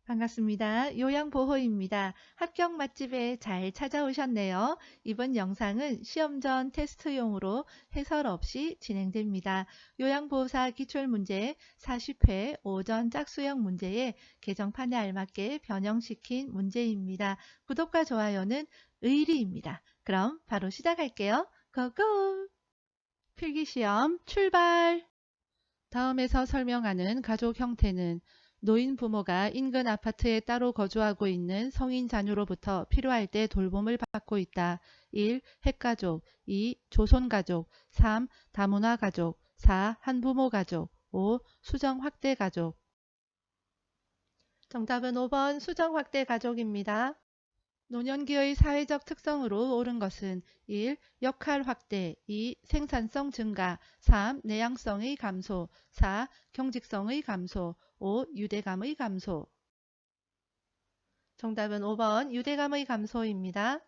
반갑습니다. 요양보호입니다. 합격 맛집에 잘 찾아오셨네요. 이번 영상은 시험 전 테스트용으로 해설 없이 진행됩니다. 요양보호사 기출문제 40회 오전 짝수형 문제에 개정판에 알맞게 변형시킨 문제입니다. 구독과 좋아요는 의리입니다. 그럼 바로 시작할게요. 고고! 필기시험 출발! 다음에서 설명하는 가족 형태는 노인 부모가 인근 아파트에 따로 거주하고 있는 성인 자녀로부터 필요할 때 돌봄을 받고 있다. 1. 핵가족 2. 조손가족 3. 다문화 가족 4. 한부모 가족 5. 수정 확대 가족 정답은 5번 수정 확대 가족입니다. 노년기의 사회적 특성으로 옳은 것은 1. 역할 확대 2. 생산성 증가 3. 내향성의 감소 4. 경직성의 감소 5. 유대감의 감소 정답은 5번 유대감의 감소입니다.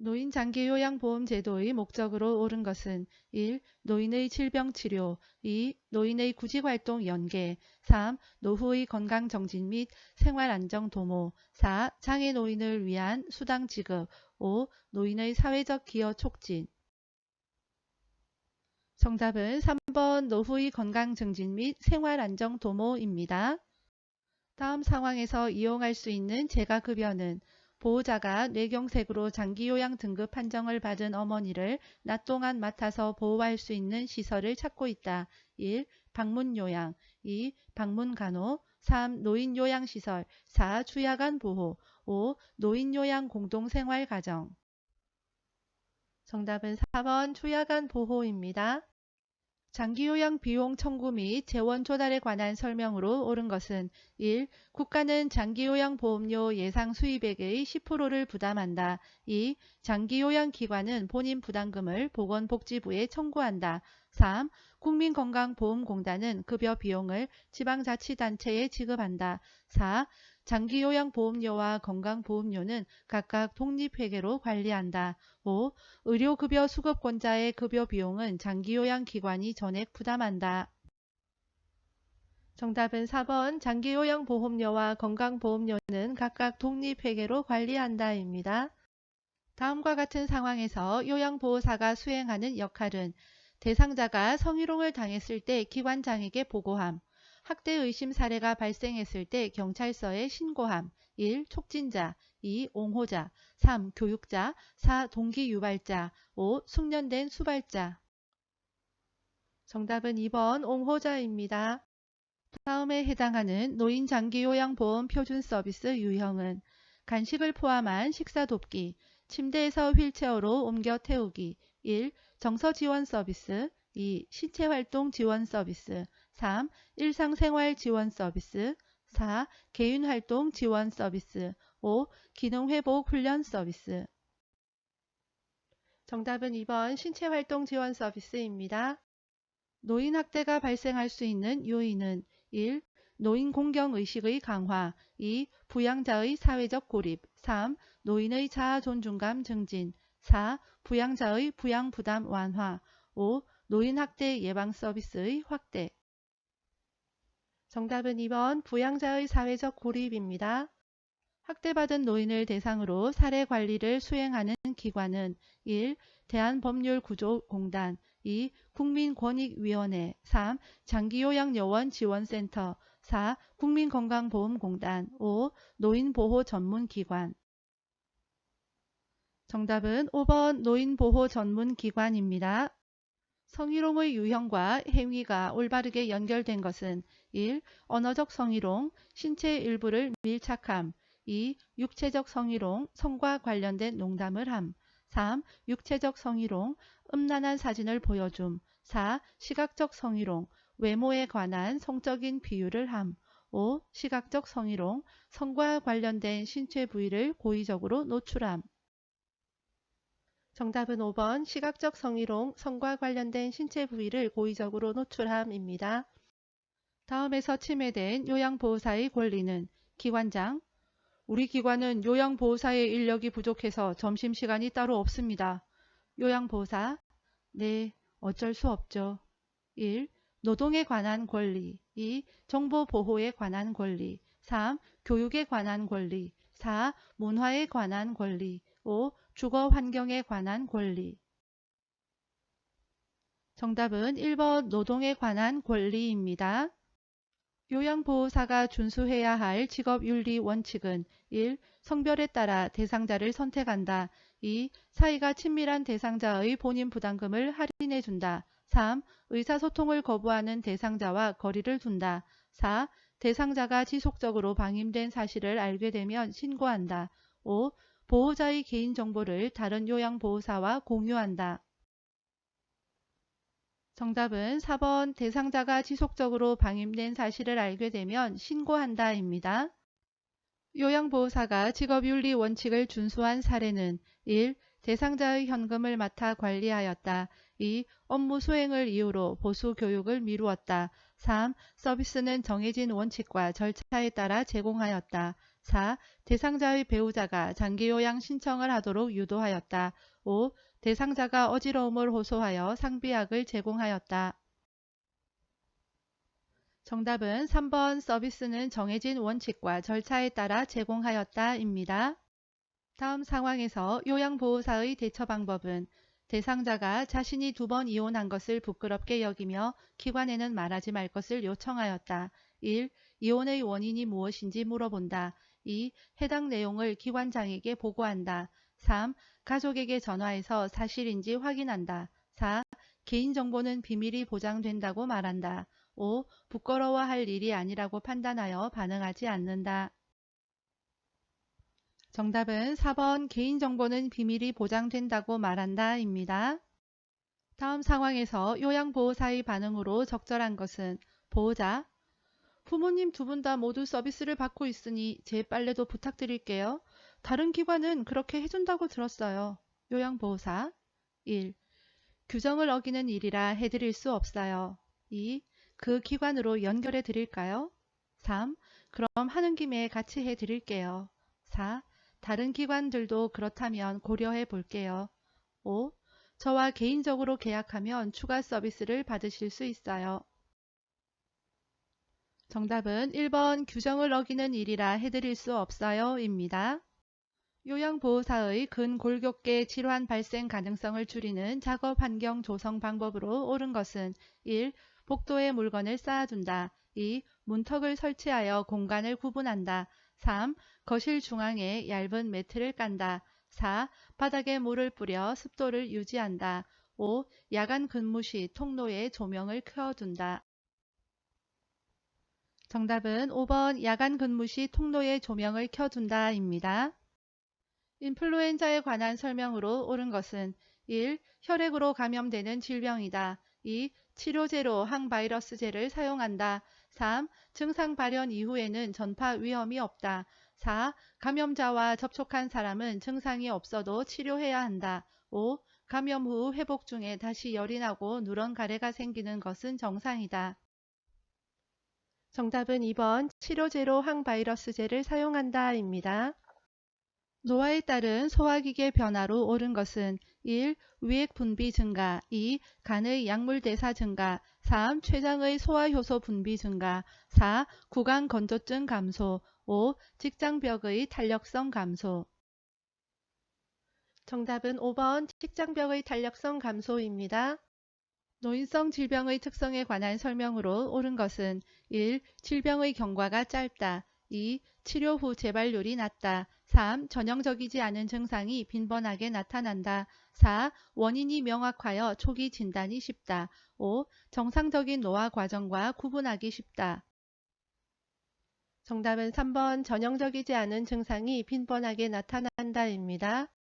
노인 장기요양보험 제도의 목적으로 옳은 것은 1. 노인의 질병치료 2. 노인의 구직활동 연계 3. 노후의 건강정진 및 생활안정 도모 4. 장애노인을 위한 수당 지급 5. 노인의 사회적 기여 촉진 정답은 3번 노후의 건강증진 및 생활안정 도모입니다. 다음 상황에서 이용할 수 있는 재가급여는 보호자가 뇌경색으로 장기요양 등급 판정을 받은 어머니를 낮 동안 맡아서 보호할 수 있는 시설을 찾고 있다. 1. 방문요양 2. 방문간호 3. 노인요양시설 4. 주야간 보호 5. 노인요양 공동생활가정 정답은 4번 주야간 보호입니다. 장기요양 비용 청구 및 재원 조달에 관한 설명으로 옳은 것은 1. 국가는 장기요양보험료 예상 수입액의 10%를 부담한다. 2. 장기요양기관은 본인 부담금을 보건복지부에 청구한다. 3. 국민건강보험공단은 급여 비용을 지방자치단체에 지급한다. 4. 장기요양보험료와 건강보험료는 각각 독립회계로 관리한다. 5. 의료급여 수급권자의 급여 비용은 장기요양기관이 전액 부담한다. 정답은 4번 장기요양보험료와 건강보험료는 각각 독립회계로 관리한다입니다. 다음과 같은 상황에서 요양보호사가 수행하는 역할은 대상자가 성희롱을 당했을 때 기관장에게 보고함, 학대 의심 사례가 발생했을 때 경찰서에 신고함. 1. 촉진자 2. 옹호자 3. 교육자 4. 동기 유발자 5. 숙련된 수발자 정답은 2번 옹호자입니다. 다음에 해당하는 노인 장기요양보험 표준 서비스 유형은 간식을 포함한 식사 돕기, 침대에서 휠체어로 옮겨 태우기 1. 정서 지원 서비스 2. 신체활동 지원 서비스 3. 일상생활 지원 서비스 4. 개인활동 지원 서비스 5. 기능회복 훈련 서비스 정답은 2번 신체활동 지원 서비스입니다. 노인 학대가 발생할 수 있는 요인은 1. 노인 공경의식의 강화 2. 부양자의 사회적 고립 3. 노인의 자아 존중감 증진 4. 부양자의 부양부담 완화 5. 노인 학대 예방 서비스의 확대 정답은 2번 부양자의 사회적 고립입니다. 학대받은 노인을 대상으로 사례 관리를 수행하는 기관은 1. 대한법률구조공단 2. 국민권익위원회 3. 장기요양요원지원센터 4. 국민건강보험공단 5. 노인보호전문기관 정답은 5번 노인보호전문기관입니다. 성희롱의 유형과 행위가 올바르게 연결된 것은 1. 언어적 성희롱, 신체 일부를 밀착함 2. 육체적 성희롱, 성과 관련된 농담을 함 3. 육체적 성희롱, 음란한 사진을 보여줌 4. 시각적 성희롱, 외모에 관한 성적인 비유를 함 5. 시각적 성희롱, 성과 관련된 신체 부위를 고의적으로 노출함 정답은 5번 시각적 성희롱, 성과 관련된 신체 부위를 고의적으로 노출함입니다. 다음에서 침해된 요양보호사의 권리는 기관장, 우리 기관은 요양보호사의 인력이 부족해서 점심시간이 따로 없습니다. 요양보호사, 네, 어쩔 수 없죠. 1. 노동에 관한 권리 2. 정보보호에 관한 권리 3. 교육에 관한 권리. 4. 문화에 관한 권리. 5. 주거 환경에 관한 권리. 정답은 1번 노동에 관한 권리입니다. 요양보호사가 준수해야 할 직업윤리 원칙은 1. 성별에 따라 대상자를 선택한다. 2. 사이가 친밀한 대상자의 본인 부담금을 할인해준다. 3. 의사소통을 거부하는 대상자와 거리를 둔다. 4. 대상자가 지속적으로 방임된 사실을 알게 되면 신고한다. 5. 보호자의 개인정보를 다른 요양보호사와 공유한다. 정답은 4번 대상자가 지속적으로 방임된 사실을 알게 되면 신고한다입니다. 요양보호사가 직업윤리 원칙을 준수한 사례는 1. 대상자의 현금을 맡아 관리하였다. 2. 업무 수행을 이유로 보수 교육을 미루었다. 3. 서비스는 정해진 원칙과 절차에 따라 제공하였다. 4. 대상자의 배우자가 장기요양 신청을 하도록 유도하였다. 5. 대상자가 어지러움을 호소하여 상비약을 제공하였다. 정답은 3번 서비스는 정해진 원칙과 절차에 따라 제공하였다입니다. 다음 상황에서 요양보호사의 대처 방법은 대상자가 자신이 2번 이혼한 것을 부끄럽게 여기며 기관에는 말하지 말 것을 요청하였다. 1. 이혼의 원인이 무엇인지 물어본다. 2. 해당 내용을 기관장에게 보고한다. 3. 가족에게 전화해서 사실인지 확인한다. 4. 개인정보는 비밀이 보장된다고 말한다. 5. 부끄러워할 일이 아니라고 판단하여 반응하지 않는다. 정답은 4번 개인정보는 비밀이 보장된다고 말한다 입니다. 다음 상황에서 요양보호사의 반응으로 적절한 것은 보호자, 부모님 2분 다 모두 서비스를 받고 있으니 제 빨래도 부탁드릴게요. 다른 기관은 그렇게 해준다고 들었어요. 요양보호사 1. 규정을 어기는 일이라 해드릴 수 없어요. 2. 그 기관으로 연결해 드릴까요? 3. 그럼 하는 김에 같이 해 드릴게요. 4. 다른 기관들도 그렇다면 고려해 볼게요. 5. 저와 개인적으로 계약하면 추가 서비스를 받으실 수 있어요. 정답은 1번 규정을 어기는 일이라 해드릴 수 없어요 입니다. 요양보호사의 근골격계 질환 발생 가능성을 줄이는 작업 환경 조성 방법으로 옳은 것은 1. 복도에 물건을 쌓아둔다. 2. 문턱을 설치하여 공간을 구분한다. 3. 거실 중앙에 얇은 매트를 깐다. 4. 바닥에 물을 뿌려 습도를 유지한다. 5. 야간 근무 시 통로에 조명을 켜둔다. 정답은 5번 야간 근무 시 통로에 조명을 켜둔다 입니다. 인플루엔자에 관한 설명으로 옳은 것은 1. 혈액으로 감염되는 질병이다. 2. 치료제로 항바이러스제를 사용한다. 3. 증상 발현 이후에는 전파 위험이 없다. 4. 감염자와 접촉한 사람은 증상이 없어도 치료해야 한다. 5. 감염 후 회복 중에 다시 열이 나고 누런 가래가 생기는 것은 정상이다. 정답은 2번 치료제로 항바이러스제를 사용한다 입니다. 노화에 따른 소화기계 변화로 옳은 것은 1. 위액 분비 증가 2. 간의 약물 대사 증가 3. 췌장의 소화효소 분비 증가 4. 구강 건조증 감소 5. 직장벽의 탄력성 감소. 정답은 5번 직장벽의 탄력성 감소입니다. 노인성 질병의 특성에 관한 설명으로 옳은 것은 1. 질병의 경과가 짧다. 2. 치료 후 재발률이 낮다. 3. 전형적이지 않은 증상이 빈번하게 나타난다. 4. 원인이 명확하여 초기 진단이 쉽다. 5. 정상적인 노화 과정과 구분하기 쉽다. 정답은 3번 전형적이지 않은 증상이 빈번하게 나타난다입니다.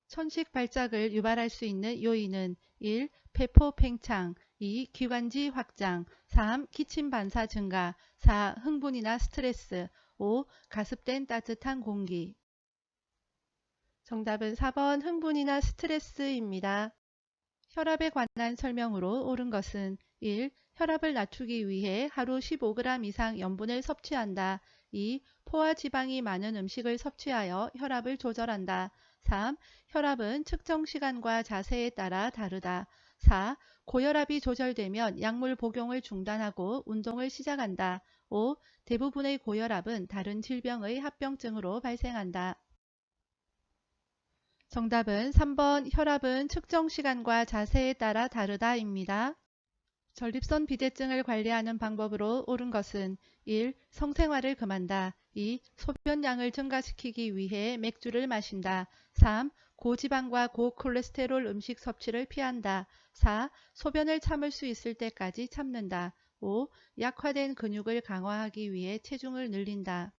천식 발작을 유발할 수 있는 요인은 1. 폐포 팽창 2. 기관지 확장 3. 기침 반사 증가 4. 흥분이나 스트레스 5. 가습된 따뜻한 공기. 정답은 4번 흥분이나 스트레스입니다. 혈압에 관한 설명으로 옳은 것은 1. 혈압을 낮추기 위해 하루 15g 이상 염분을 섭취한다. 2. 포화 지방이 많은 음식을 섭취하여 혈압을 조절한다. 3. 혈압은 측정 시간과 자세에 따라 다르다. 4. 고혈압이 조절되면 약물 복용을 중단하고 운동을 시작한다. 5. 대부분의 고혈압은 다른 질병의 합병증으로 발생한다. 정답은 3번 혈압은 측정 시간과 자세에 따라 다르다입니다. 전립선 비대증을 관리하는 방법으로 옳은 것은 1. 성생활을 금한다. 2. 소변량을 증가시키기 위해 맥주를 마신다. 3. 고지방과 고콜레스테롤 음식 섭취를 피한다. 4. 소변을 참을 수 있을 때까지 참는다. 5. 약화된 근육을 강화하기 위해 체중을 늘린다.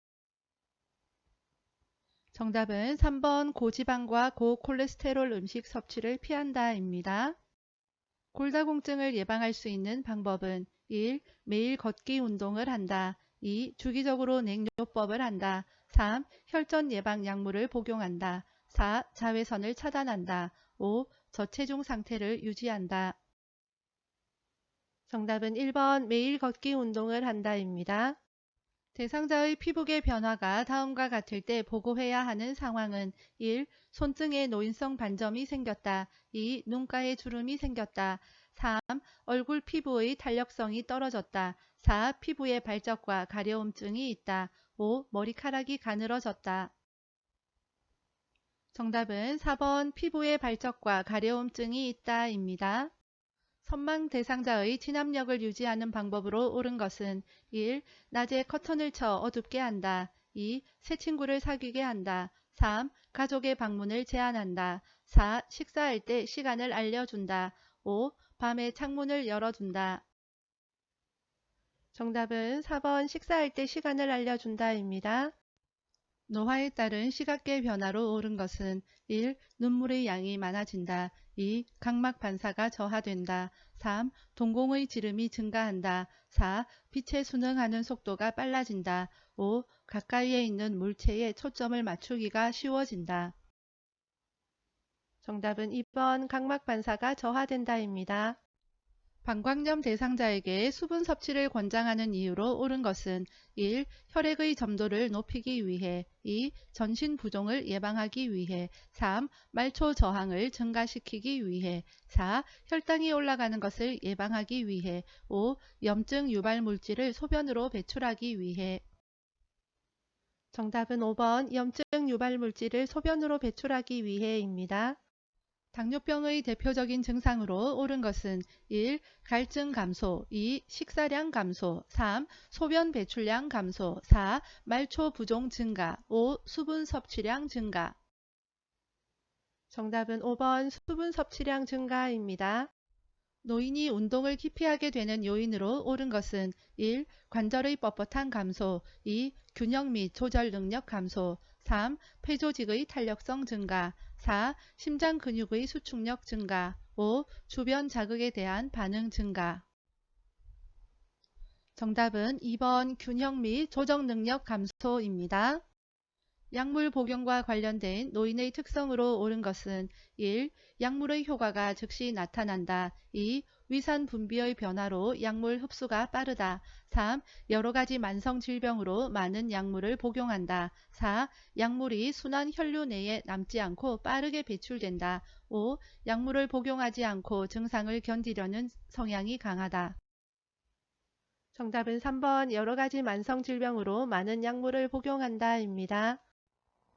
정답은 3번 고지방과 고콜레스테롤 음식 섭취를 피한다입니다. 골다공증을 예방할 수 있는 방법은 1. 매일 걷기 운동을 한다. 2. 주기적으로 냉요법을 한다. 3. 혈전 예방 약물을 복용한다. 4. 자외선을 차단한다. 5. 저체중 상태를 유지한다. 정답은 1번 매일 걷기 운동을 한다입니다. 대상자의 피부계 변화가 다음과 같을 때 보고해야 하는 상황은 1. 손등에 노인성 반점이 생겼다. 2. 눈가에 주름이 생겼다. 3. 얼굴 피부의 탄력성이 떨어졌다. 4. 피부에 발적과 가려움증이 있다. 5. 머리카락이 가늘어졌다. 정답은 4번 피부에 발적과 가려움증이 있다입니다. 선망 대상자의 진압력을 유지하는 방법으로 옳은 것은 1. 낮에 커튼을 쳐 어둡게 한다. 2. 새 친구를 사귀게 한다. 3. 가족의 방문을 제한한다. 4. 식사할 때 시간을 알려준다. 5. 밤에 창문을 열어둔다. 정답은 4번 식사할 때 시간을 알려준다입니다. 노화에 따른 시각계 변화로 옳은 것은 1. 눈물의 양이 많아진다. 2. 각막 반사가 저하된다. 3. 동공의 지름이 증가한다. 4. 빛에 순응하는 속도가 빨라진다. 5. 가까이에 있는 물체에 초점을 맞추기가 쉬워진다. 정답은 2번 각막 반사가 저하된다입니다. 방광염 대상자에게 수분 섭취를 권장하는 이유로 옳은 것은 1. 혈액의 점도를 높이기 위해 2. 전신 부종을 예방하기 위해 3. 말초 저항을 증가시키기 위해 4. 혈당이 올라가는 것을 예방하기 위해 5. 염증 유발 물질을 소변으로 배출하기 위해. 정답은 5번 염증 유발 물질을 소변으로 배출하기 위해입니다. 당뇨병의 대표적인 증상으로 옳은 것은 1. 갈증 감소, 2. 식사량 감소, 3. 소변 배출량 감소, 4. 말초 부종 증가, 5. 수분 섭취량 증가. 정답은 5번 수분 섭취량 증가입니다. 노인이 운동을 기피하게 되는 요인으로 옳은 것은 1. 관절의 뻣뻣한 감소, 2. 균형 및 조절 능력 감소, 3. 폐조직의 탄력성 증가, 4. 심장 근육의 수축력 증가, 5. 주변 자극에 대한 반응 증가. 정답은 2번 균형 및 조정 능력 감소입니다. 약물 복용과 관련된 노인의 특성으로 옳은 것은 1. 약물의 효과가 즉시 나타난다. 2. 위산 분비의 변화로 약물 흡수가 빠르다. 3. 여러가지 만성 질병으로 많은 약물을 복용한다. 4. 약물이 순환 혈류 내에 남지 않고 빠르게 배출된다. 5. 약물을 복용하지 않고 증상을 견디려는 성향이 강하다. 정답은 3번 여러가지 만성 질병으로 많은 약물을 복용한다입니다.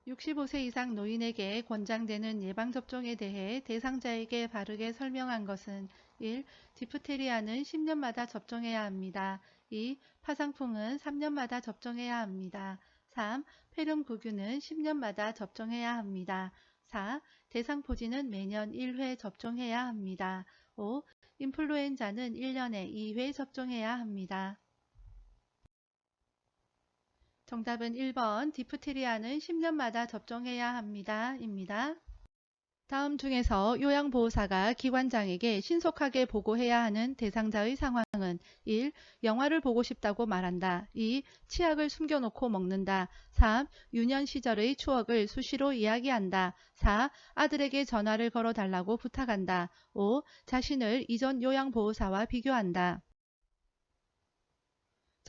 65세 이상 노인에게 권장되는 예방접종에 대해 대상자에게 바르게 설명한 것은 1. 디프테리아는 10년마다 접종해야 합니다. 2. 파상풍은 3년마다 접종해야 합니다. 3. 폐렴구균은 10년마다 접종해야 합니다. 4. 대상포진은 매년 1회 접종해야 합니다. 5. 인플루엔자는 1년에 2회 접종해야 합니다. 정답은 1번 디프테리아는 10년마다 접종해야 합니다. 입니다. 다음 중에서 요양보호사가 기관장에게 신속하게 보고해야 하는 대상자의 상황은 1. 영화를 보고 싶다고 말한다. 2. 치약을 숨겨놓고 먹는다. 3. 유년 시절의 추억을 수시로 이야기한다. 4. 아들에게 전화를 걸어달라고 부탁한다. 5. 자신을 이전 요양보호사와 비교한다.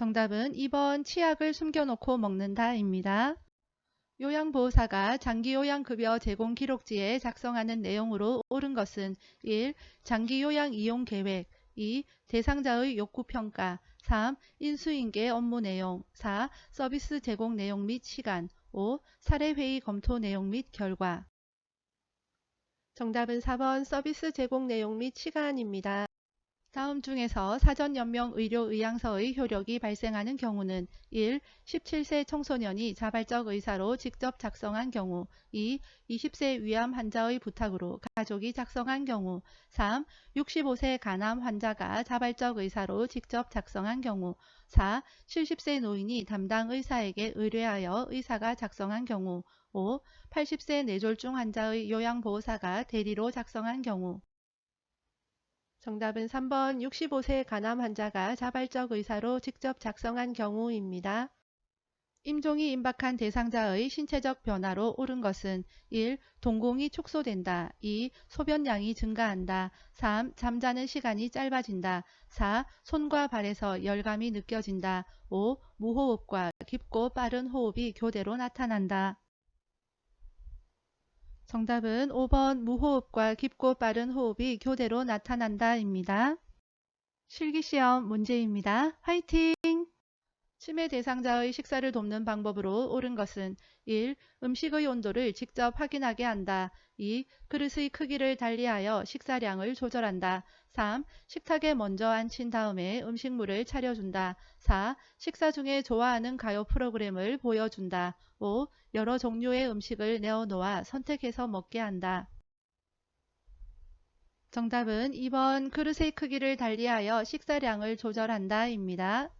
정답은 2번 치약을 숨겨놓고 먹는다입니다. 요양보호사가 장기요양급여 제공 기록지에 작성하는 내용으로 옳은 것은 1. 장기요양 이용계획 2. 대상자의 욕구평가 3. 인수인계 업무 내용. 4. 서비스 제공 내용 및 시간. 5. 사례회의 검토 내용 및 결과. 정답은 4번 서비스 제공 내용 및 시간입니다. 다음 중에서 사전연명 의료의향서의 효력이 발생하는 경우는 1. 17세 청소년이 자발적 의사로 직접 작성한 경우. 2. 20세 위암 환자의 부탁으로 가족이 작성한 경우. 3. 65세 간암 환자가 자발적 의사로 직접 작성한 경우. 4. 70세 노인이 담당 의사에게 의뢰하여 의사가 작성한 경우. 5. 80세 뇌졸중 환자의 요양보호사가 대리로 작성한 경우. 정답은 3번 65세 간암 환자가 자발적 의사로 직접 작성한 경우입니다. 임종이 임박한 대상자의 신체적 변화로 옳은 것은 1. 동공이 축소된다. 2. 소변량이 증가한다. 3. 잠자는 시간이 짧아진다. 4. 손과 발에서 열감이 느껴진다. 5. 무호흡과 깊고 빠른 호흡이 교대로 나타난다. 정답은 5번 무호흡과 깊고 빠른 호흡이 교대로 나타난다입니다. 실기시험 문제입니다. 화이팅! 치매 대상자의 식사를 돕는 방법으로 옳은 것은 1. 음식의 온도를 직접 확인하게 한다. 2. 그릇의 크기를 달리하여 식사량을 조절한다. 3. 식탁에 먼저 앉힌 다음에 음식물을 차려준다. 4. 식사 중에 좋아하는 가요 프로그램을 보여준다. 5. 여러 종류의 음식을 내어놓아 선택해서 먹게 한다. 정답은 2번 그릇의 크기를 달리하여 식사량을 조절한다입니다.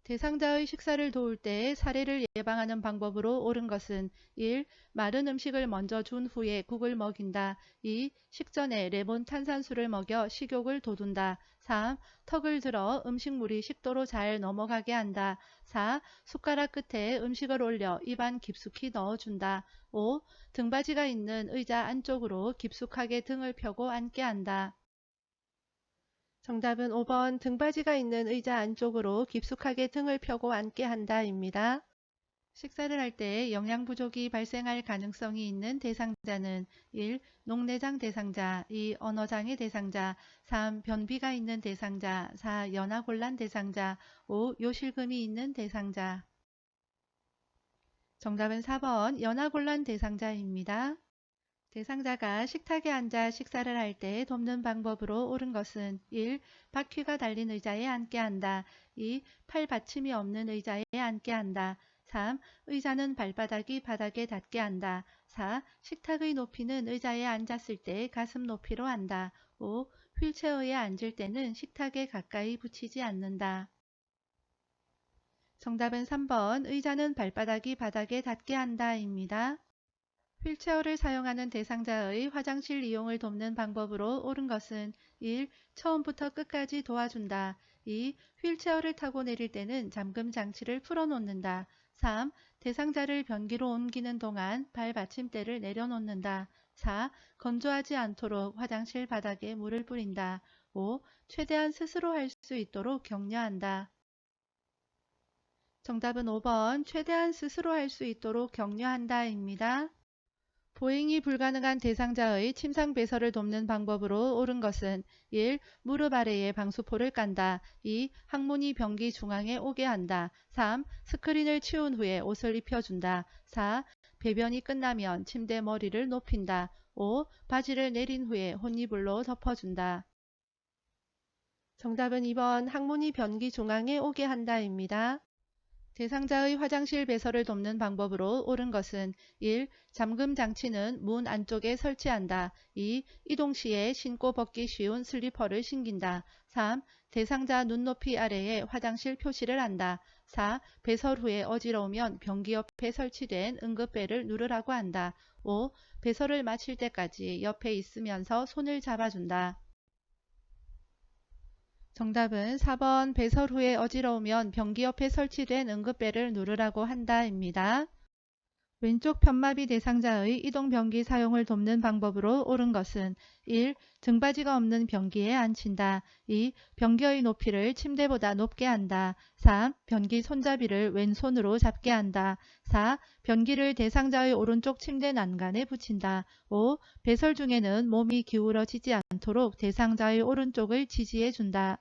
대상자의 식사를 도울 때 사례를 예방하는 방법으로 옳은 것은 1. 마른 음식을 먼저 준 후에 국을 먹인다. 2. 식전에 레몬 탄산수를 먹여 식욕을 돋운다. 3. 턱을 들어 음식물이 식도로 잘 넘어가게 한다. 4. 숟가락 끝에 음식을 올려 입안 깊숙이 넣어준다. 5. 등받이가 있는 의자 안쪽으로 깊숙하게 등을 펴고 앉게 한다. 정답은 5번 등받이가 있는 의자 안쪽으로 깊숙하게 등을 펴고 앉게 한다입니다. 식사를 할 때 영양 부족이 발생할 가능성이 있는 대상자는 1. 녹내장 대상자, 2. 언어장애 대상자, 3. 변비가 있는 대상자, 4. 연하곤란 대상자, 5. 요실금이 있는 대상자. 정답은 4번 연하곤란 대상자입니다. 대상자가 식탁에 앉아 식사를 할 때 돕는 방법으로 옳은 것은 1. 바퀴가 달린 의자에 앉게 한다. 2. 팔 받침이 없는 의자에 앉게 한다. 3. 의자는 발바닥이 바닥에 닿게 한다. 4. 식탁의 높이는 의자에 앉았을 때 가슴 높이로 한다. 5. 휠체어에 앉을 때는 식탁에 가까이 붙이지 않는다. 정답은 3번 의자는 발바닥이 바닥에 닿게 한다입니다. 휠체어를 사용하는 대상자의 화장실 이용을 돕는 방법으로 옳은 것은 1. 처음부터 끝까지 도와준다. 2. 휠체어를 타고 내릴 때는 잠금 장치를 풀어놓는다. 3. 대상자를 변기로 옮기는 동안 발 받침대를 내려놓는다. 4. 건조하지 않도록 화장실 바닥에 물을 뿌린다. 5. 최대한 스스로 할 수 있도록 격려한다. 정답은 5번 최대한 스스로 할 수 있도록 격려한다입니다. 보행이 불가능한 대상자의 침상 배설을 돕는 방법으로 옳은 것은 1. 무릎 아래에 방수포를 깐다. 2. 항문이 변기 중앙에 오게 한다. 3. 스크린을 치운 후에 옷을 입혀준다. 4. 배변이 끝나면 침대 머리를 높인다. 5. 바지를 내린 후에 혼이불로 덮어준다. 정답은 2번 항문이 변기 중앙에 오게 한다입니다. 대상자의 화장실 배설을 돕는 방법으로 옳은 것은 1. 잠금 장치는 문 안쪽에 설치한다. 2. 이동 시에 신고 벗기 쉬운 슬리퍼를 신긴다. 3. 대상자 눈높이 아래에 화장실 표시를 한다. 4. 배설 후에 어지러우면 변기 옆에 설치된 응급벨을 누르라고 한다. 5. 배설을 마칠 때까지 옆에 있으면서 손을 잡아준다. 정답은 4번 배설 후에 어지러우면 변기 옆에 설치된 응급벨을 누르라고 한다입니다. 왼쪽 편마비 대상자의 이동 변기 사용을 돕는 방법으로 옳은 것은 1. 등받이가 없는 변기에 앉힌다. 2. 변기의 높이를 침대보다 높게 한다. 3. 변기 손잡이를 왼손으로 잡게 한다. 4. 변기를 대상자의 오른쪽 침대 난간에 붙인다. 5. 배설 중에는 몸이 기울어지지 않도록 대상자의 오른쪽을 지지해 준다.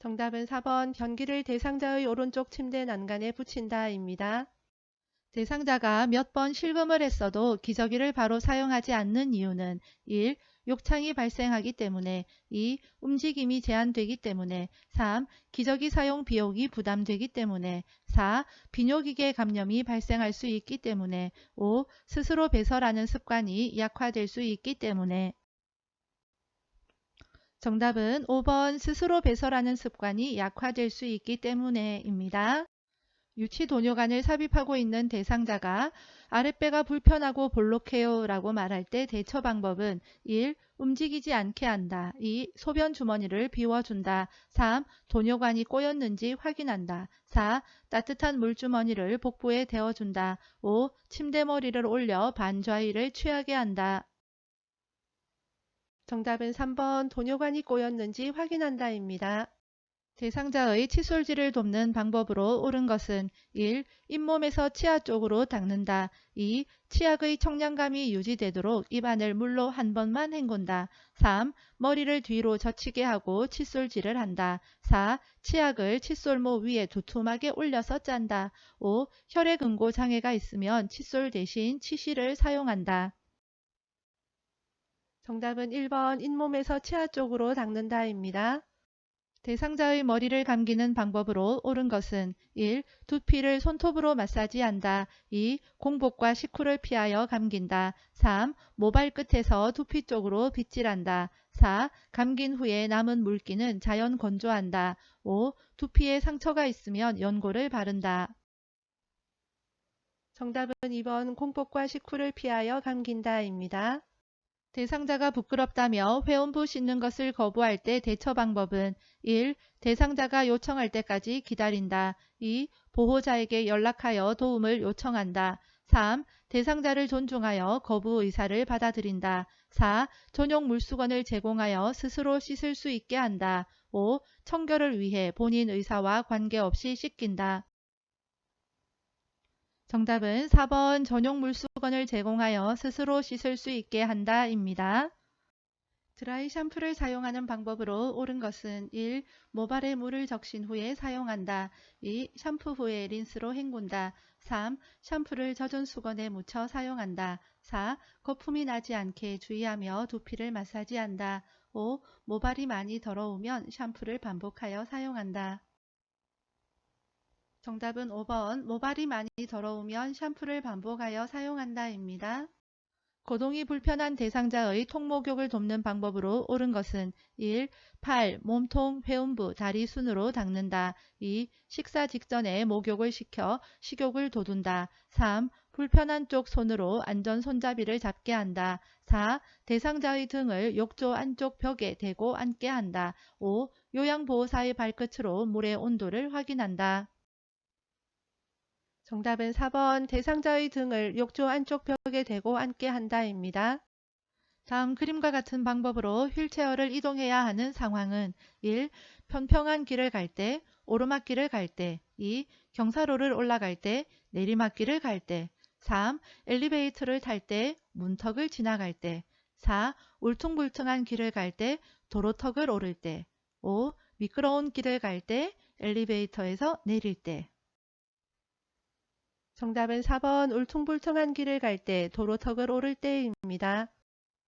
정답은 4번 변기를 대상자의 오른쪽 침대 난간에 붙인다 입니다. 대상자가 몇 번 실금을 했어도 기저귀를 바로 사용하지 않는 이유는 1. 욕창이 발생하기 때문에 2. 움직임이 제한되기 때문에 3. 기저귀 사용 비용이 부담되기 때문에 4. 비뇨기계 감염이 발생할 수 있기 때문에 5. 스스로 배설하는 습관이 약화될 수 있기 때문에 정답은 5번 스스로 배설하는 습관이 약화될 수 있기 때문에입니다. 유치도뇨관을 삽입하고 있는 대상자가 아랫배가 불편하고 볼록해요 라고 말할 때 대처 방법은 1. 움직이지 않게 한다. 2. 소변 주머니를 비워준다. 3. 도뇨관이 꼬였는지 확인한다. 4. 따뜻한 물주머니를 복부에 대어준다. 5. 침대머리를 올려 반좌위를 취하게 한다. 정답은 3번 도뇨관이 꼬였는지 확인한다 입니다. 대상자의 칫솔질을 돕는 방법으로 옳은 것은 1. 잇몸에서 치아 쪽으로 닦는다. 2. 치약의 청량감이 유지되도록 입안을 물로 한 번만 헹군다. 3. 머리를 뒤로 젖히게 하고 칫솔질을 한다. 4. 치약을 칫솔모 위에 두툼하게 올려서 짠다. 5. 혈액응고 장애가 있으면 칫솔 대신 치실을 사용한다. 정답은 1번 잇몸에서 치아 쪽으로 닦는다 입니다. 대상자의 머리를 감기는 방법으로 옳은 것은 1. 두피를 손톱으로 마사지한다. 2. 공복과 식후를 피하여 감긴다. 3. 모발 끝에서 두피 쪽으로 빗질한다. 4. 감긴 후에 남은 물기는 자연 건조한다. 5. 두피에 상처가 있으면 연고를 바른다. 정답은 2번 공복과 식후를 피하여 감긴다 입니다. 대상자가 부끄럽다며 회원부 씻는 것을 거부할 때 대처 방법은 1. 대상자가 요청할 때까지 기다린다. 2. 보호자에게 연락하여 도움을 요청한다. 3. 대상자를 존중하여 거부 의사를 받아들인다. 4. 전용 물수건을 제공하여 스스로 씻을 수 있게 한다. 5. 청결을 위해 본인 의사와 관계없이 씻긴다. 정답은 4번 전용 물수건을 제공하여 스스로 씻을 수 있게 한다 입니다. 드라이 샴푸를 사용하는 방법으로 옳은 것은 1. 모발에 물을 적신 후에 사용한다. 2. 샴푸 후에 린스로 헹군다. 3. 샴푸를 젖은 수건에 묻혀 사용한다. 4. 거품이 나지 않게 주의하며 두피를 마사지한다. 5. 모발이 많이 더러우면 샴푸를 반복하여 사용한다. 정답은 5번 모발이 많이 더러우면 샴푸를 반복하여 사용한다 입니다. 거동이 불편한 대상자의 통목욕을 돕는 방법으로 옳은 것은 1. 팔, 몸통, 회음부, 다리 순으로 닦는다. 2. 식사 직전에 목욕을 시켜 식욕을 돋운다. 3. 불편한 쪽 손으로 안전 손잡이를 잡게 한다. 4. 대상자의 등을 욕조 안쪽 벽에 대고 앉게 한다. 5. 요양보호사의 발끝으로 물의 온도를 확인한다. 정답은 4번 대상자의 등을 욕조 안쪽 벽에 대고 앉게 한다 입니다. 다음 그림과 같은 방법으로 휠체어를 이동해야 하는 상황은 1. 평평한 길을 갈 때, 오르막길을 갈 때, 2. 경사로를 올라갈 때, 내리막길을 갈 때, 3. 엘리베이터를 탈 때, 문턱을 지나갈 때, 4. 울퉁불퉁한 길을 갈 때, 도로턱을 오를 때, 5. 미끄러운 길을 갈 때, 엘리베이터에서 내릴 때. 정답은 4번 울퉁불퉁한 길을 갈 때 도로턱을 오를 때입니다.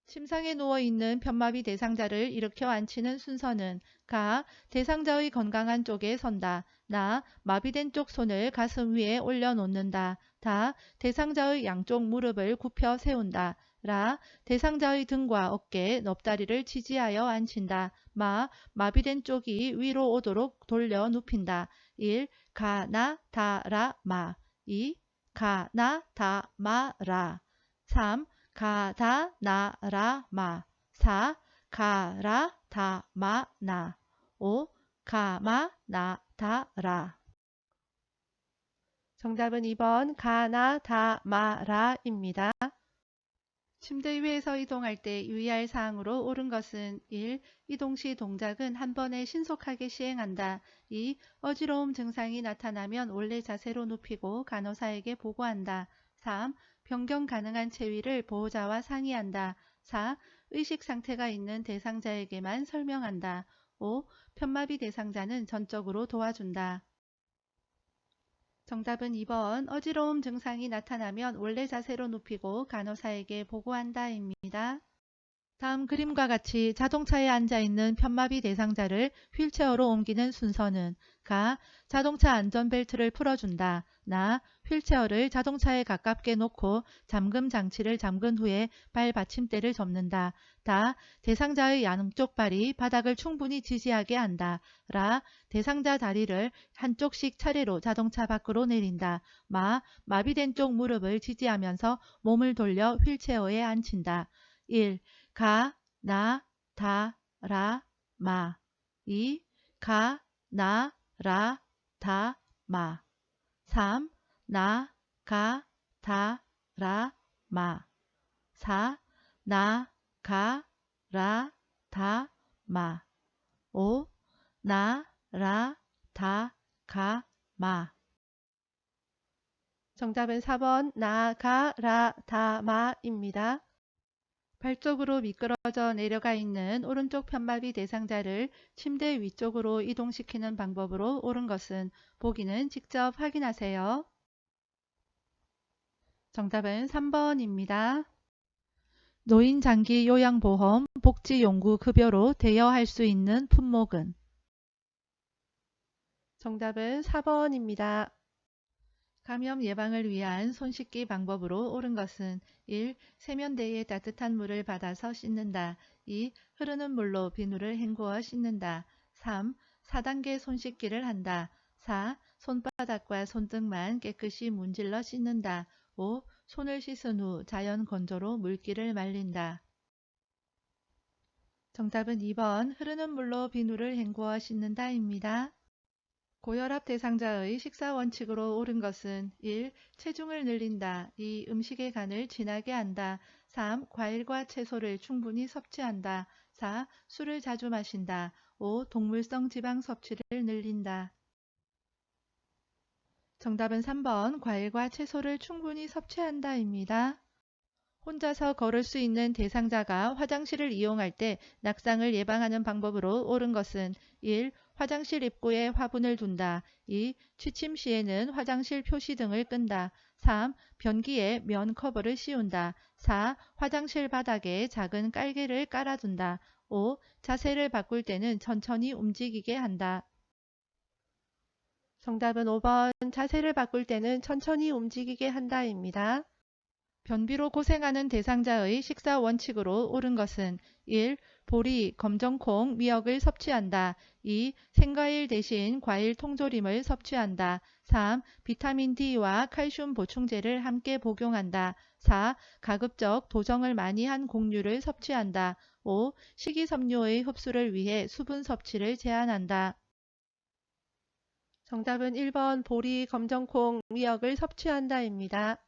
침상에 누워있는 편마비 대상자를 일으켜 앉히는 순서는 가. 대상자의 건강한 쪽에 선다. 나. 마비된 쪽 손을 가슴 위에 올려놓는다. 다. 대상자의 양쪽 무릎을 굽혀 세운다. 라. 대상자의 등과 어깨, 넙다리를 지지하여 앉힌다. 마. 마비된 쪽이 위로 오도록 돌려 눕힌다. 1. 가, 나, 다, 라, 마. 2. 가, 나, 다, 마, 라. 3. 가, 다, 나, 라, 마. 4. 가, 라, 다, 마, 나. 5. 가, 마, 나, 다, 라. 정답은 2번 가, 나, 다, 마, 라입니다. 침대 위에서 이동할 때 유의할 사항으로 옳은 것은 1. 이동 시 동작은 한 번에 신속하게 시행한다. 2. 어지러움 증상이 나타나면 원래 자세로 눕히고 간호사에게 보고한다. 3. 변경 가능한 체위를 보호자와 상의한다. 4. 의식 상태가 있는 대상자에게만 설명한다. 5. 편마비 대상자는 전적으로 도와준다. 정답은 2번. 어지러움 증상이 나타나면 원래 자세로 눕히고 간호사에게 보고한다입니다. 다음 그림과 같이 자동차에 앉아있는 편마비 대상자를 휠체어로 옮기는 순서는 가. 자동차 안전벨트를 풀어준다. 나. 휠체어를 자동차에 가깝게 놓고 잠금 장치를 잠근 후에 발 받침대를 접는다. 다. 대상자의 양쪽 발이 바닥을 충분히 지지하게 한다. 라. 대상자 다리를 한쪽씩 차례로 자동차 밖으로 내린다. 마. 마비된 쪽 무릎을 지지하면서 몸을 돌려 휠체어에 앉힌다. 1. 가, 나, 다, 라, 마. 2. 가, 나, 라, 다, 마. 3. 나, 가, 다, 라, 마. 4. 나, 가, 라, 다, 마. 5. 나, 라, 다, 가, 마. 정답은 4번 나, 가, 라, 다, 마입니다. 발 쪽으로 미끄러져 내려가 있는 오른쪽 편마비 대상자를 침대 위쪽으로 이동시키는 방법으로 옳은 것은 보기는 직접 확인하세요. 정답은 3번입니다. 노인 장기 요양보험 복지연구급여로 대여할 수 있는 품목은 정답은 4번입니다. 감염 예방을 위한 손 씻기 방법으로 옳은 것은 1. 세면대에 따뜻한 물을 받아서 씻는다. 2. 흐르는 물로 비누를 헹구어 씻는다. 3. 4단계 손 씻기를 한다. 4. 손바닥과 손등만 깨끗이 문질러 씻는다. 5. 손을 씻은 후 자연 건조로 물기를 말린다. 정답은 2번 흐르는 물로 비누를 헹구어 씻는다입니다. 고혈압 대상자의 식사 원칙으로 옳은 것은 1. 체중을 늘린다. 2. 음식의 간을 진하게 한다. 3. 과일과 채소를 충분히 섭취한다. 4. 술을 자주 마신다. 5. 동물성 지방 섭취를 늘린다. 정답은 3번 과일과 채소를 충분히 섭취한다입니다. 혼자서 걸을 수 있는 대상자가 화장실을 이용할 때 낙상을 예방하는 방법으로 옳은 것은 1. 화장실 입구에 화분을 둔다. 2. 취침 시에는 화장실 표시등을 끈다. 3. 변기에 면 커버를 씌운다. 4. 화장실 바닥에 작은 깔개를 깔아둔다. 5. 자세를 바꿀 때는 천천히 움직이게 한다. 정답은 5번 자세를 바꿀 때는 천천히 움직이게 한다입니다. 변비로 고생하는 대상자의 식사 원칙으로 옳은 것은 1. 보리, 검정콩, 미역을 섭취한다. 2. 생과일 대신 과일 통조림을 섭취한다. 3. 비타민 D와 칼슘 보충제를 함께 복용한다. 4. 가급적 도정을 많이 한 곡류를 섭취한다. 5. 식이섬유의 흡수를 위해 수분 섭취를 제한한다. 정답은 1번 보리, 검정콩, 미역을 섭취한다입니다.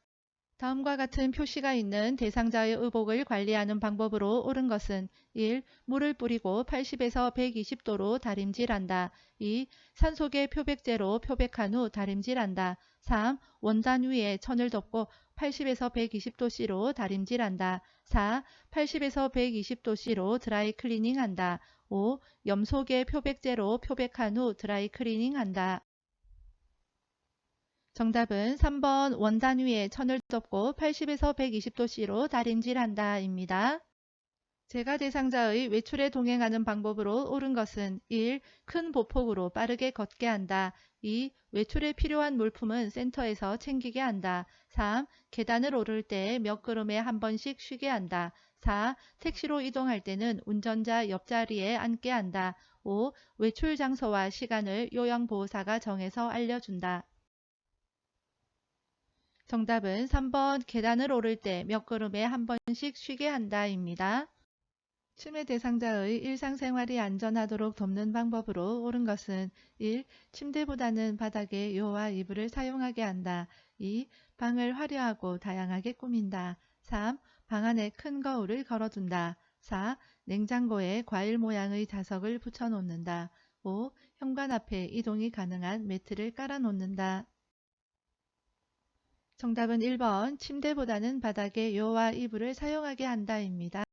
다음과 같은 표시가 있는 대상자의 의복을 관리하는 방법으로 옳은 것은 1. 물을 뿌리고 80에서 120도로 다림질한다. 2. 산소계 표백제로 표백한 후 다림질한다. 3. 원단 위에 천을 덮고 80에서 120도씨로 다림질한다. 4. 80에서 120도씨로 드라이 클리닝한다. 5. 염소계 표백제로 표백한 후 드라이 클리닝한다. 정답은 3번 원단 위에 천을 덮고 80에서 120도씨로 다림질한다 입니다. 제가 대상자의 외출에 동행하는 방법으로 옳은 것은 1. 큰 보폭으로 빠르게 걷게 한다. 2. 외출에 필요한 물품은 센터에서 챙기게 한다. 3. 계단을 오를 때 몇 걸음에 한 번씩 쉬게 한다. 4. 택시로 이동할 때는 운전자 옆자리에 앉게 한다. 5. 외출 장소와 시간을 요양보호사가 정해서 알려준다. 정답은 3번 계단을 오를 때 몇 걸음에 한 번씩 쉬게 한다입니다. 치매 대상자의 일상생활이 안전하도록 돕는 방법으로 옳은 것은 1. 침대보다는 바닥에 요와 이불을 사용하게 한다. 2. 방을 화려하고 다양하게 꾸민다. 3. 방 안에 큰 거울을 걸어둔다. 4. 냉장고에 과일 모양의 자석을 붙여놓는다. 5. 현관 앞에 이동이 가능한 매트를 깔아놓는다. 정답은 1번 침대보다는 바닥에 요와 이불을 사용하게 한다입니다.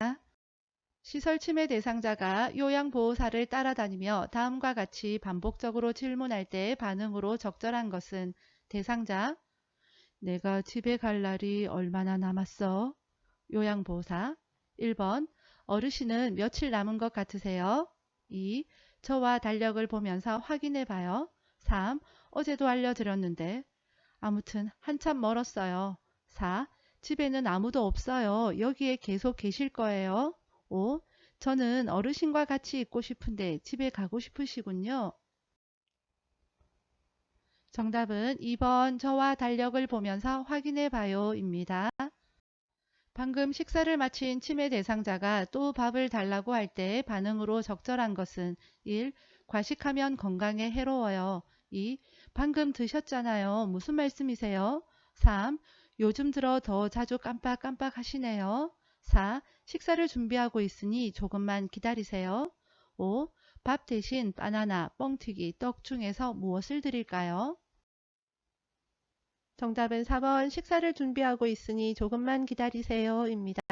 시설 침해 대상자가 요양보호사를 따라다니며 다음과 같이 반복적으로 질문할 때 반응으로 적절한 것은 대상자, 내가 집에 갈 날이 얼마나 남았어? 요양보호사 1번, 어르신은 며칠 남은 것 같으세요? 2. 저와 달력을 보면서 확인해 봐요. 3. 어제도 알려드렸는데. 아무튼 한참 멀었어요. 4. 집에는 아무도 없어요. 여기에 계속 계실 거예요. 5. 저는 어르신과 같이 있고 싶은데 집에 가고 싶으시군요. 정답은 2번 저와 달력을 보면서 확인해 봐요입니다. 방금 식사를 마친 치매 대상자가 또 밥을 달라고 할 때 반응으로 적절한 것은 1. 과식하면 건강에 해로워요. 2. 방금 드셨잖아요. 무슨 말씀이세요? 3. 요즘 들어 더 자주 깜빡깜빡 하시네요. 4. 식사를 준비하고 있으니 조금만 기다리세요. 5. 밥 대신 바나나, 뻥튀기, 떡 중에서 무엇을 드릴까요? 정답은 4번 식사를 준비하고 있으니 조금만 기다리세요입니다.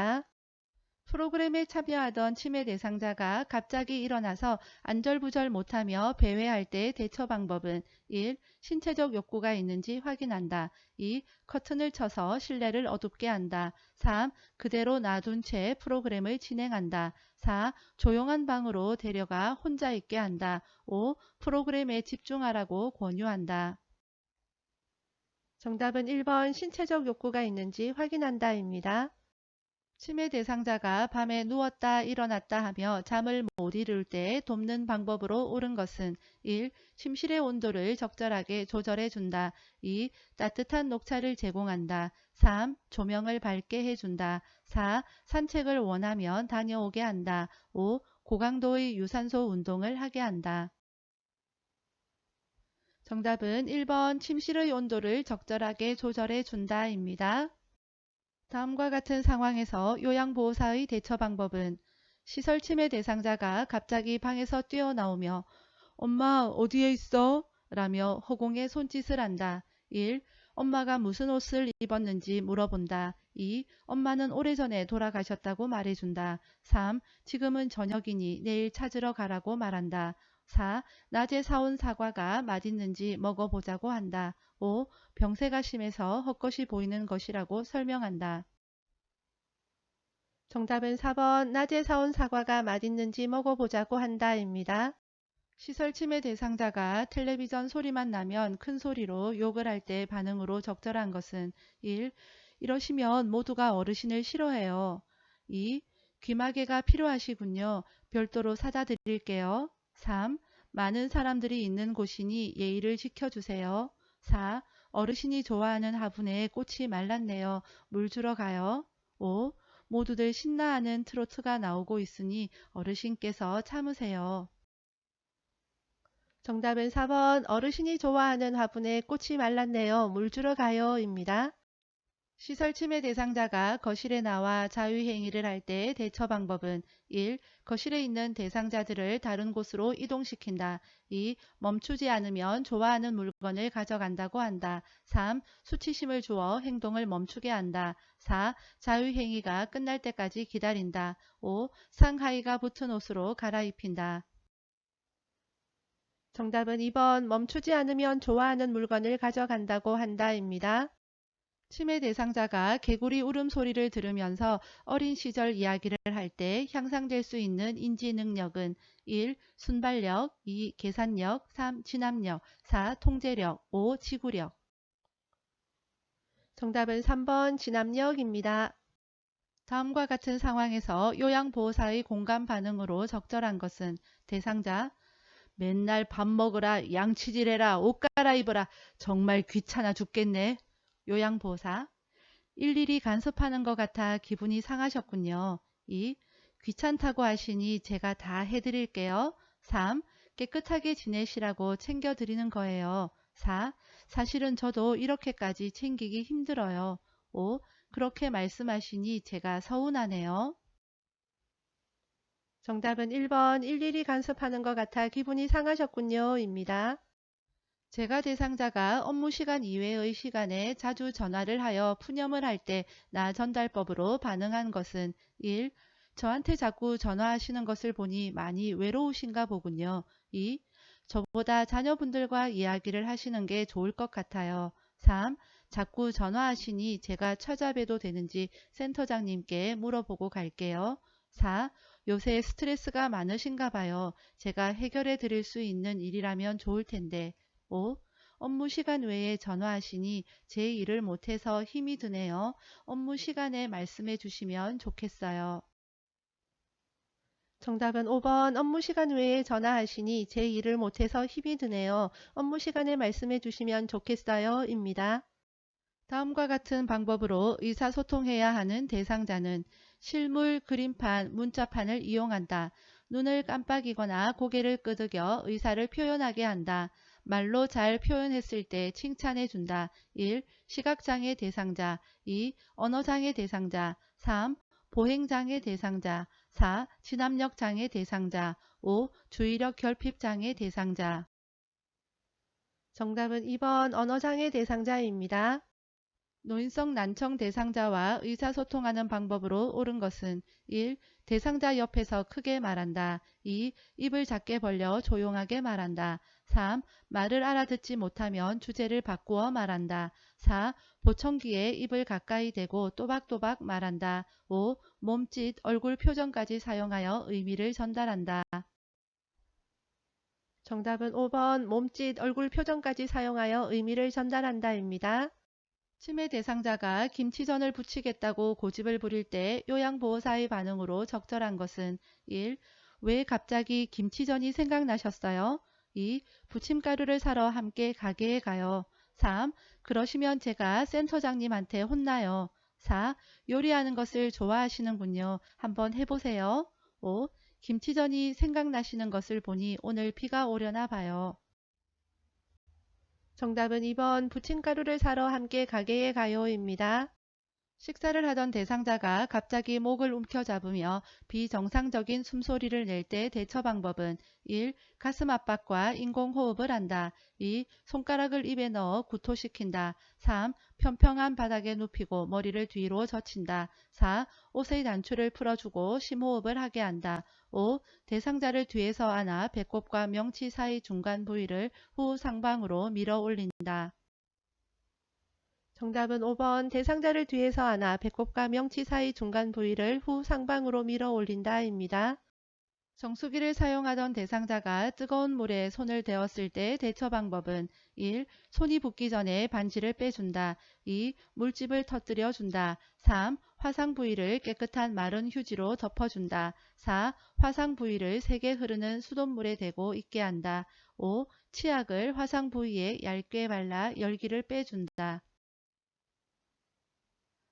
프로그램에 참여하던 치매 대상자가 갑자기 일어나서 안절부절 못하며 배회할 때 대처 방법은 1. 신체적 욕구가 있는지 확인한다. 2. 커튼을 쳐서 실내를 어둡게 한다. 3. 그대로 놔둔 채 프로그램을 진행한다. 4. 조용한 방으로 데려가 혼자 있게 한다. 5. 프로그램에 집중하라고 권유한다. 정답은 1번 신체적 욕구가 있는지 확인한다입니다. 치매 대상자가 밤에 누웠다 일어났다 하며 잠을 못 이룰 때 돕는 방법으로 옳은 것은 1. 침실의 온도를 적절하게 조절해 준다. 2. 따뜻한 녹차를 제공한다. 3. 조명을 밝게 해준다. 4. 산책을 원하면 다녀오게 한다. 5. 고강도의 유산소 운동을 하게 한다. 정답은 1번 침실의 온도를 적절하게 조절해 준다입니다. 다음과 같은 상황에서 요양보호사의 대처 방법은 시설 침해 대상자가 갑자기 방에서 뛰어나오며 엄마 어디에 있어? 라며 허공에 손짓을 한다. 1. 엄마가 무슨 옷을 입었는지 물어본다. 2. 엄마는 오래전에 돌아가셨다고 말해준다. 3. 지금은 저녁이니 내일 찾으러 가라고 말한다. 4. 낮에 사온 사과가 맛있는지 먹어보자고 한다. 5. 병세가 심해서 헛것이 보이는 것이라고 설명한다. 정답은 4번 낮에 사온 사과가 맛있는지 먹어보자고 한다입니다. 시설 침해 대상자가 텔레비전 소리만 나면 큰 소리로 욕을 할 때 반응으로 적절한 것은 1. 이러시면 모두가 어르신을 싫어해요. 2. 귀마개가 필요하시군요. 별도로 사다 드릴게요. 3. 많은 사람들이 있는 곳이니 예의를 지켜주세요. 4. 어르신이 좋아하는 화분에 꽃이 말랐네요. 물 주러 가요. 5. 모두들 신나하는 트로트가 나오고 있으니 어르신께서 참으세요. 정답은 4번 어르신이 좋아하는 화분에 꽃이 말랐네요. 물 주러 가요입니다. 시설 침해 대상자가 거실에 나와 자유행위를 할 때 대처 방법은 1. 거실에 있는 대상자들을 다른 곳으로 이동시킨다. 2. 멈추지 않으면 좋아하는 물건을 가져간다고 한다. 3. 수치심을 주어 행동을 멈추게 한다. 4. 자유행위가 끝날 때까지 기다린다. 5. 상하이가 붙은 옷으로 갈아입힌다. 정답은 2번 멈추지 않으면 좋아하는 물건을 가져간다고 한다입니다. 치매 대상자가 개구리 울음소리를 들으면서 어린 시절 이야기를 할 때 향상될 수 있는 인지 능력은 1. 순발력, 2. 계산력, 3. 진압력, 4. 통제력, 5. 지구력. 정답은 3번 진압력입니다. 다음과 같은 상황에서 요양보호사의 공감 반응으로 적절한 것은 대상자, 맨날 밥 먹으라, 양치질해라, 옷 갈아입어라, 정말 귀찮아 죽겠네. 요양보호사, 일일이 간섭하는 것 같아 기분이 상하셨군요. 2. 귀찮다고 하시니 제가 다 해드릴게요. 3. 깨끗하게 지내시라고 챙겨드리는 거예요. 4. 사실은 저도 이렇게까지 챙기기 힘들어요. 5. 그렇게 말씀하시니 제가 서운하네요. 정답은 1번 일일이 간섭하는 것 같아 기분이 상하셨군요입니다. 제가 대상자가 업무 시간 이외의 시간에 자주 전화를 하여 푸념을 할 때 나 전달법으로 반응한 것은 1. 저한테 자꾸 전화하시는 것을 보니 많이 외로우신가 보군요. 2. 저보다 자녀분들과 이야기를 하시는 게 좋을 것 같아요. 3. 자꾸 전화하시니 제가 찾아뵈도 되는지 센터장님께 물어보고 갈게요. 4. 요새 스트레스가 많으신가 봐요. 제가 해결해 드릴 수 있는 일이라면 좋을 텐데. 5. 업무 시간 외에 전화하시니 제 일을 못해서 힘이 드네요. 업무 시간에 말씀해 주시면 좋겠어요. 정답은 5번 업무 시간 외에 전화하시니 제 일을 못해서 힘이 드네요. 업무 시간에 말씀해 주시면 좋겠어요. 입니다. 다음과 같은 방법으로 의사소통해야 하는 대상자는 실물, 그림판, 문자판을 이용한다. 눈을 깜빡이거나 고개를 끄덕여 의사를 표현하게 한다. 말로 잘 표현했을 때 칭찬해 준다. 1. 시각장애 대상자 2. 언어장애 대상자 3. 보행장애 대상자 4. 진압력 장애 대상자 5. 주의력 결핍 장애 대상자 정답은 2번 언어장애 대상자입니다. 노인성 난청 대상자와 의사소통하는 방법으로 옳은 것은 1. 대상자 옆에서 크게 말한다. 2. 입을 작게 벌려 조용하게 말한다. 3. 말을 알아듣지 못하면 주제를 바꾸어 말한다. 4. 보청기에 입을 가까이 대고 또박또박 말한다. 5. 몸짓, 얼굴 표정까지 사용하여 의미를 전달한다. 정답은 5번 몸짓, 얼굴 표정까지 사용하여 의미를 전달한다입니다. 치매 대상자가 김치전을 부치겠다고 고집을 부릴 때 요양보호사의 반응으로 적절한 것은 1. 왜 갑자기 김치전이 생각나셨어요? 2. 부침가루를 사러 함께 가게에 가요. 3. 그러시면 제가 센터장님한테 혼나요. 4. 요리하는 것을 좋아하시는군요. 한번 해보세요. 5. 김치전이 생각나시는 것을 보니 오늘 비가 오려나 봐요. 정답은 2번 부침가루를 사러 함께 가게에 가요입니다. 식사를 하던 대상자가 갑자기 목을 움켜잡으며 비정상적인 숨소리를 낼 때 대처 방법은 1. 가슴 압박과 인공호흡을 한다. 2. 손가락을 입에 넣어 구토시킨다. 3. 평평한 바닥에 눕히고 머리를 뒤로 젖힌다. 4. 옷의 단추를 풀어주고 심호흡을 하게 한다. 5. 대상자를 뒤에서 안아 배꼽과 명치 사이 중간 부위를 후 상방으로 밀어 올린다. 정답은 5번 대상자를 뒤에서 안아 배꼽과 명치 사이 중간 부위를 후 상방으로 밀어 올린다입니다. 정수기를 사용하던 대상자가 뜨거운 물에 손을 대었을 때 대처 방법은 1. 손이 붓기 전에 반지를 빼준다. 2. 물집을 터뜨려 준다. 3. 화상 부위를 깨끗한 마른 휴지로 덮어준다. 4. 화상 부위를 세게 흐르는 수돗물에 대고 있게 한다. 5. 치약을 화상 부위에 얇게 발라 열기를 빼준다.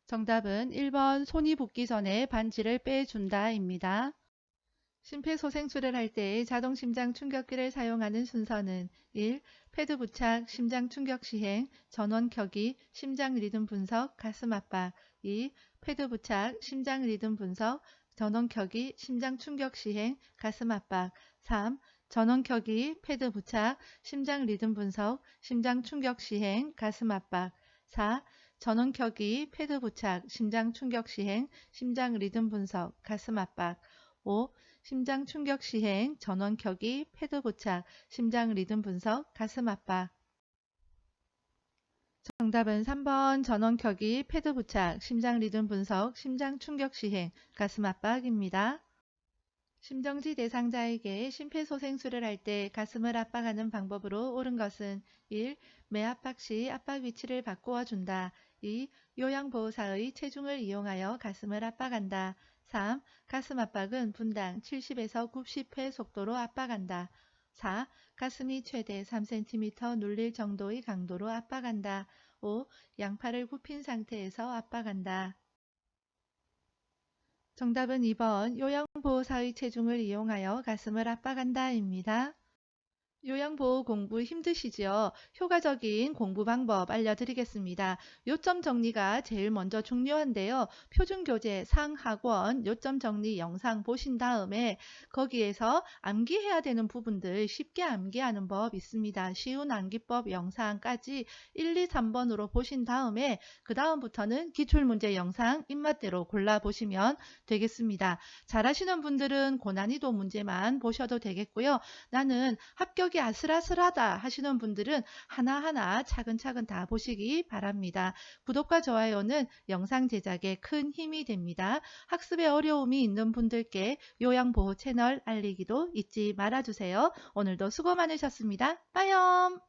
정답은 1번 손이 붓기 전에 반지를 빼준다입니다. 심폐소생술을 할 때 자동 심장 충격기를 사용하는 순서는 1. 패드 부착, 심장 충격 시행, 전원 켜기, 심장 리듬 분석, 가슴 압박 2. 패드 부착, 심장 리듬 분석, 전원 켜기, 심장 충격 시행, 가슴 압박 3. 전원 켜기, 패드 부착, 심장 리듬 분석, 심장 충격 시행, 가슴 압박 4. 전원 켜기, 패드 부착, 심장 충격 시행, 심장 리듬 분석, 가슴 압박 5. 심장 충격 시행, 전원 켜기, 패드 부착, 심장 리듬 분석, 가슴 압박. 정답은 3번 전원 켜기, 패드 부착, 심장 리듬 분석, 심장 충격 시행, 가슴 압박입니다. 심정지 대상자에게 심폐소생술을 할 때 가슴을 압박하는 방법으로 옳은 것은 1. 매압박 시 압박 위치를 바꾸어 준다. 2. 요양보호사의 체중을 이용하여 가슴을 압박한다. 3. 가슴 압박은 분당 70에서 90회 속도로 압박한다. 4. 가슴이 최대 3cm 눌릴 정도의 강도로 압박한다. 5. 양팔을 굽힌 상태에서 압박한다. 정답은 2번 요양보호사의 체중을 이용하여 가슴을 압박한다입니다. 요양보호 공부 힘드시지요? 효과적인 공부 방법 알려드리겠습니다. 요점 정리가 제일 먼저 중요한데요. 표준교재 상학원 요점 정리 영상 보신 다음에 거기에서 암기해야 되는 부분들 쉽게 암기하는 법 있습니다. 쉬운 암기법 영상까지 1, 2, 3번으로 보신 다음에 그 다음부터는 기출문제 영상 입맛대로 골라보시면 되겠습니다. 잘하시는 분들은 고난이도 문제만 보셔도 되겠고요. 나는 합격이 아슬아슬하다 하시는 분들은 하나하나 차근차근 다 보시기 바랍니다. 구독과 좋아요는 영상 제작에 큰 힘이 됩니다. 학습에 어려움이 있는 분들께 요양보호 채널 알리기도 잊지 말아주세요. 오늘도 수고 많으셨습니다. 빠염!